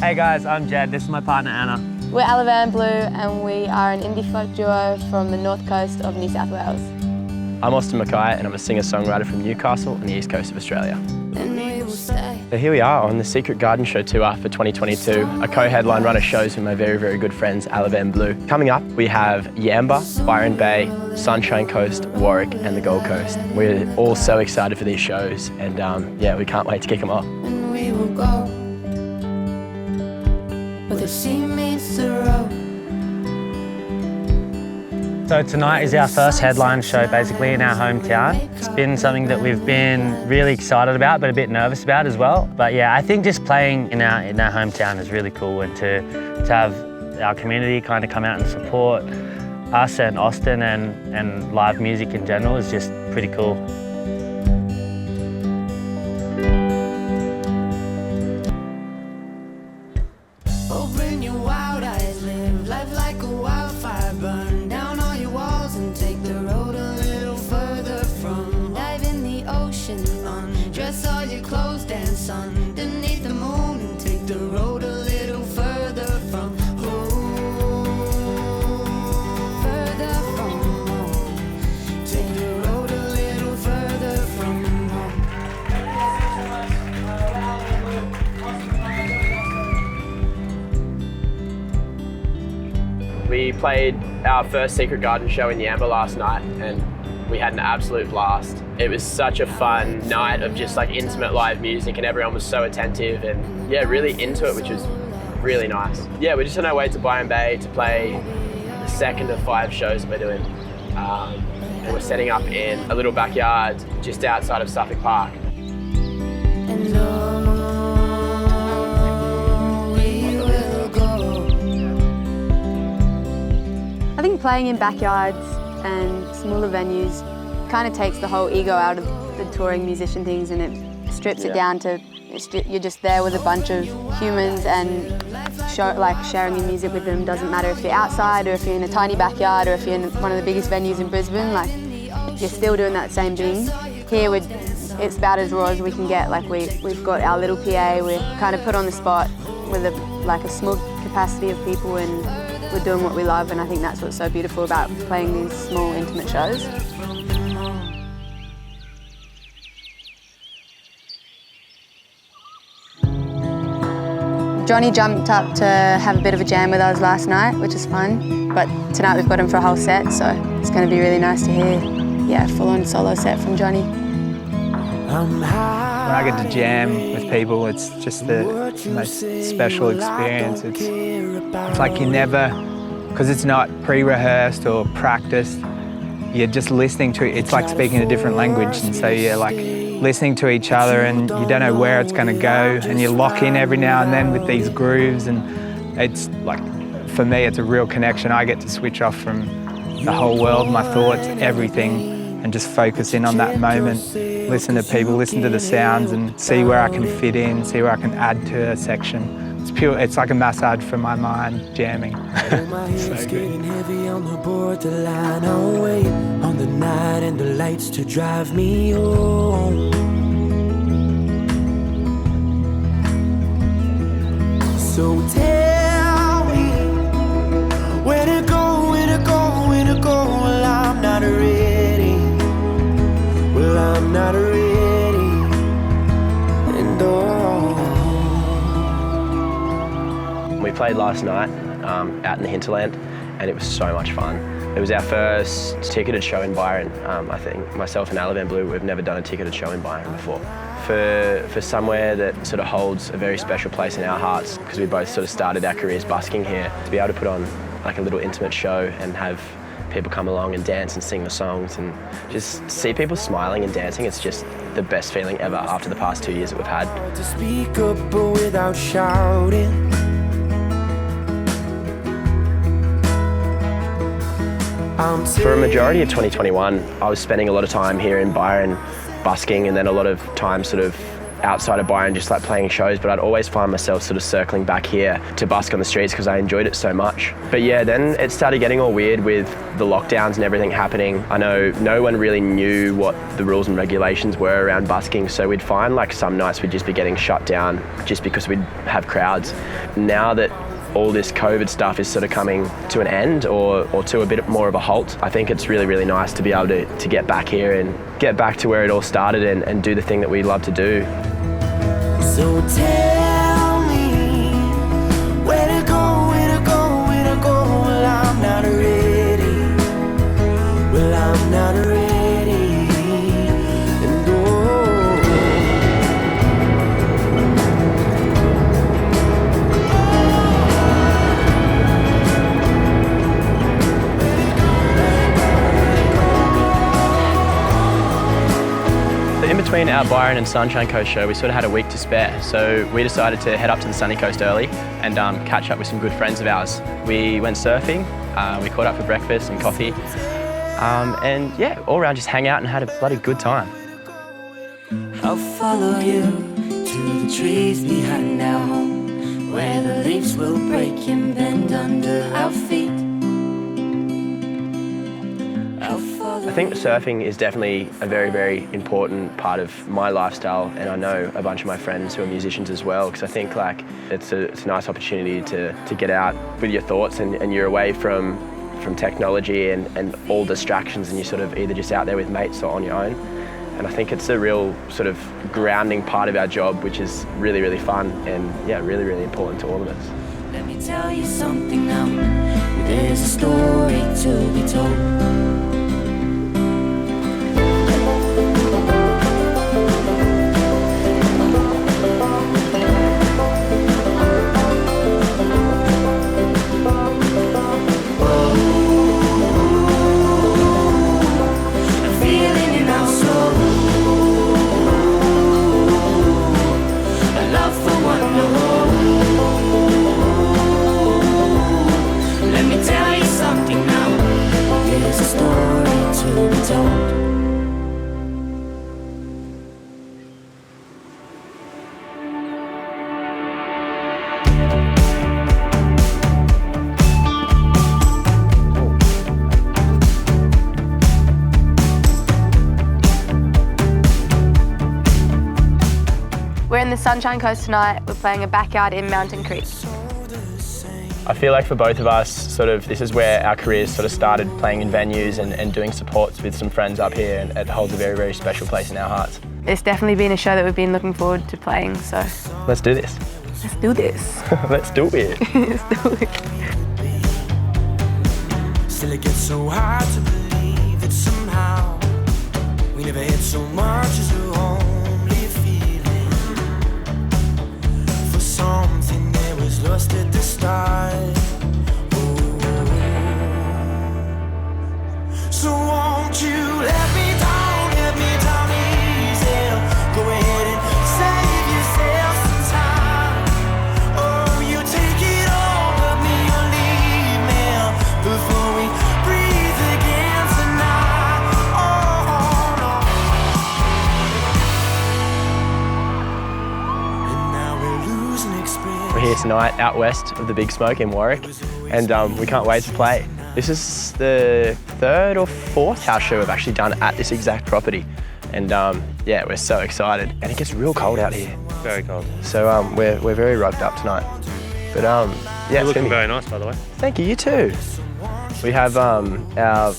Hey guys, I'm Jed. This is my partner Anna. We're Alivan Blu and we are an indie folk duo from the north coast of New South Wales. I'm Mackay and I'm a singer-songwriter from Newcastle on the east coast of Australia. So here we are on the Secret Garden Show tour for 2022. A co-headline run of shows with my very, very good friends Alivan Blu. Coming up, we have Yamba, Byron Bay, Sunshine Coast, Warwick and the Gold Coast. We're all so excited for these shows and yeah, we can't wait to kick them off. And we will go where the sea meets the road. So tonight is our first headline show basically in our hometown. It's been something that we've been really excited about but a bit nervous about as well. But yeah, I think just playing in our hometown is really cool, and to have our community kind of come out and support us and Austin and live music in general is just pretty cool. Open your wild eyes, live life like a wildfire, burn down all your walls and take the road a little further from. Dive in the ocean, undress all your clothes, dance underneath the moon and take the road a little further from home. Further from home. Take the road a little further from home. We played our first Secret Garden show in Yamba last night and we had an absolute blast. It was such a fun night of just like intimate live music and everyone was so attentive and yeah, really into it, which was really nice. Yeah, we're just on our way to Byron Bay to play the second of 5 shows that we're doing. And we're setting up in a little backyard just outside of Suffolk Park. And we will go. I think playing in backyards and smaller venues kind of takes the whole ego out of the touring musician things, and it strips it down to you're just there with a bunch of humans and sharing your music with them. Doesn't matter if you're outside or if you're in a tiny backyard or if you're in one of the biggest venues in Brisbane, like you're still doing that same thing. Here it's about as raw as we can get. Like we've got our little PA, we're kind of put on the spot with a small capacity of people, and we're doing what we love, and I think that's what's so beautiful about playing these small, intimate shows. Johnny jumped up to have a bit of a jam with us last night, which is fun, but tonight we've got him for a whole set, so it's going to be really nice to hear, yeah, full-on solo set from Johnny. When I get to jam with people, it's just the most special experience. It's like you never, because it's not pre-rehearsed or practiced, you're just listening to it. It's like speaking a different language, and so you're like listening to each other and you don't know where it's going to go, and you lock in every now and then with these grooves, and it's like, for me, it's a real connection. I get to switch off from the whole world, my thoughts, everything, and just focus in on that moment, listen to people, listen to the sounds and see where I can fit in, see where I can add to a section. It's pure, it's like a massage for my mind, jamming. So good. Heavy on the borderline, I'll wait on the night and the lights to drive me home. So tell me where to go, where to go, where to go. Well, I'm not ready. Well, I'm not ready. And We played last night out in the hinterland and it was so much fun. It was our first ticketed show in Byron. I think myself and Alivan Blu, we've never done a ticketed show in Byron before. For somewhere that sort of holds a very special place in our hearts, because we both sort of started our careers busking here, to be able to put on like a little intimate show and have people come along and dance and sing the songs and just see people smiling and dancing, it's just the best feeling ever after the past 2 years that we've had. to speak up but without shouting. For a majority of 2021, I was spending a lot of time here in Byron busking, and then a lot of time sort of outside of Byron just like playing shows, but I'd always find myself sort of circling back here to busk on the streets because I enjoyed it so much. But yeah, then it started getting all weird with the lockdowns and everything happening. I know no one really knew what the rules and regulations were around busking, so we'd find like some nights we'd just be getting shut down just because we'd have crowds. Now that all this COVID stuff is sort of coming to an end or to a bit more of a halt, I think it's really, really nice to be able to get back here and get back to where it all started and do the thing that we love to do. So tell me where to go, where to go, where to go. Well, I'm not ready. Well, I'm not ready. And In between our Byron and Sunshine Coast show, we sort of had a week to spare, so we decided to head up to the Sunny Coast early and catch up with some good friends of ours. We went surfing, we caught up for breakfast and coffee, and yeah, all around just hang out and had a bloody good time. I'll follow you to the trees behind our home, where the leaves will break and bend under our feet. I think surfing is definitely a very, very important part of my lifestyle, and I know a bunch of my friends who are musicians as well, because I think like it's a nice opportunity to get out with your thoughts and you're away from technology and all distractions, and you're sort of either just out there with mates or on your own. And I think it's a real sort of grounding part of our job, which is really, really fun and yeah, really, really important to all of us. Let me tell you something now, there's a story to be told. We're in the Sunshine Coast tonight. We're playing a backyard in Mountain Creek. I feel like for both of us, sort of, this is where our careers sort of started, playing in venues and doing supports with some friends up here, and it holds a very, very special place in our hearts. It's definitely been a show that we've been looking forward to playing, so Let's do this. let's do this. Let's do it. Let's do it. still it gets so hard to believe that somehow we never had so much as a homely feeling for something that was lost at the start. So won't you let me down easy. Go ahead and save yourself some time. Oh, you take it all, but me or leave me before we breathe again tonight. Oh, no. And now we're losing experience. We're here tonight out west of the Big Smoke in Warwick, and we can't wait to play. This is the third or fourth house show we've actually done at this exact property. And yeah, we're so excited. And it gets real cold out here. Very cold. So we're very rugged up tonight. But yeah, You're looking very nice, by the way. Thank you, you too. We have our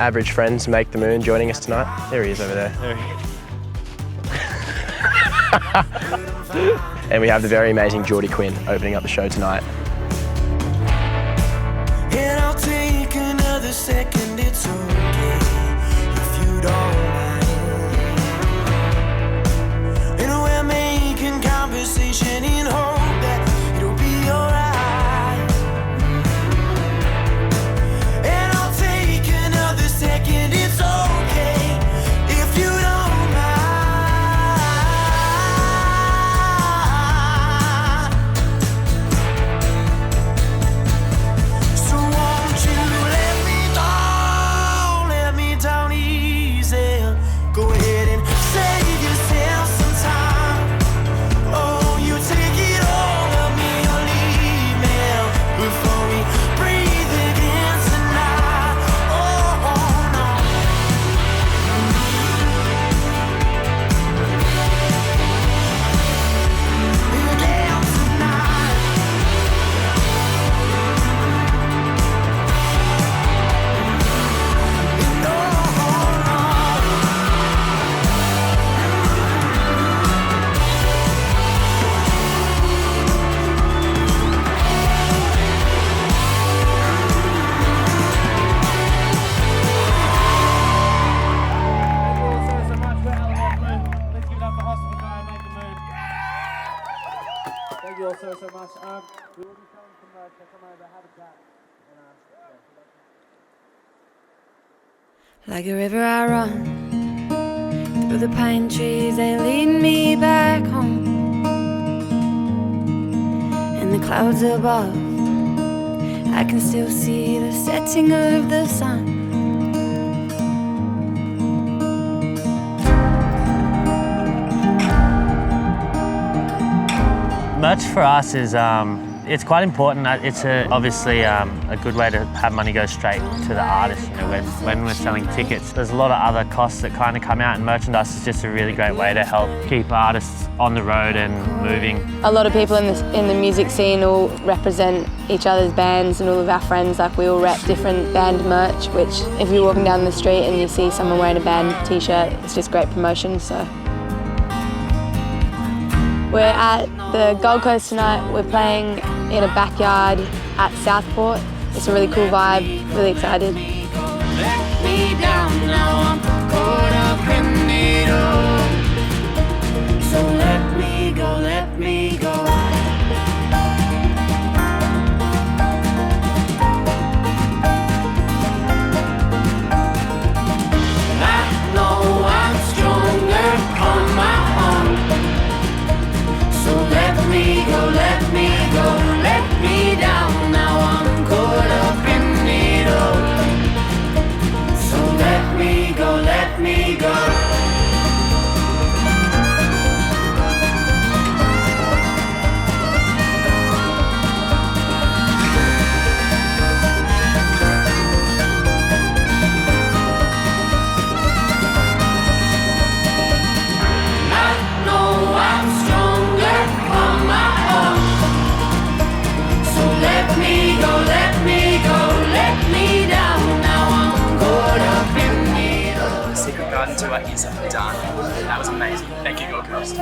average friends, Make the Moon, joining us tonight. There he is over there. And we have the very amazing Geordie Quinn opening up the show tonight. And I'll take another second, it's okay if you don't mind. And we're making conversation in hope that it'll be alright. And I'll take another second, it's okay if you don't mind. So won't you let me down you all so much. We will be selling some merch, so come over, have a chat. Like a river I run through the pine trees, they lead me back home. In the clouds above, I can still see the setting of the sun. Merch for us is it's quite important. It's obviously a good way to have money go straight to the artist. You know, when we're selling tickets, there's a lot of other costs that kind of come out, and merchandise is just a really great way to help keep artists on the road and moving. A lot of people in the music scene all represent each other's bands, and all of our friends, like, we all rep different band merch, which if you're walking down the street and you see someone wearing a band t-shirt, it's just great promotion. So we're at the Gold Coast tonight. We're playing in a backyard at Southport. It's a really cool vibe, really excited. Let me down, now I'm caught up in it all. So let me go, let me go. I know I'm stronger on my own. So let me go, let me go, let me down. Now I'm caught up in it all. So let me go, let me go. I know I'm stronger on my own. So let me go, let me go, let me down. Now I'm caught up in it all. Secret Garden tour is done. That was amazing. Thank you, Gold Coast.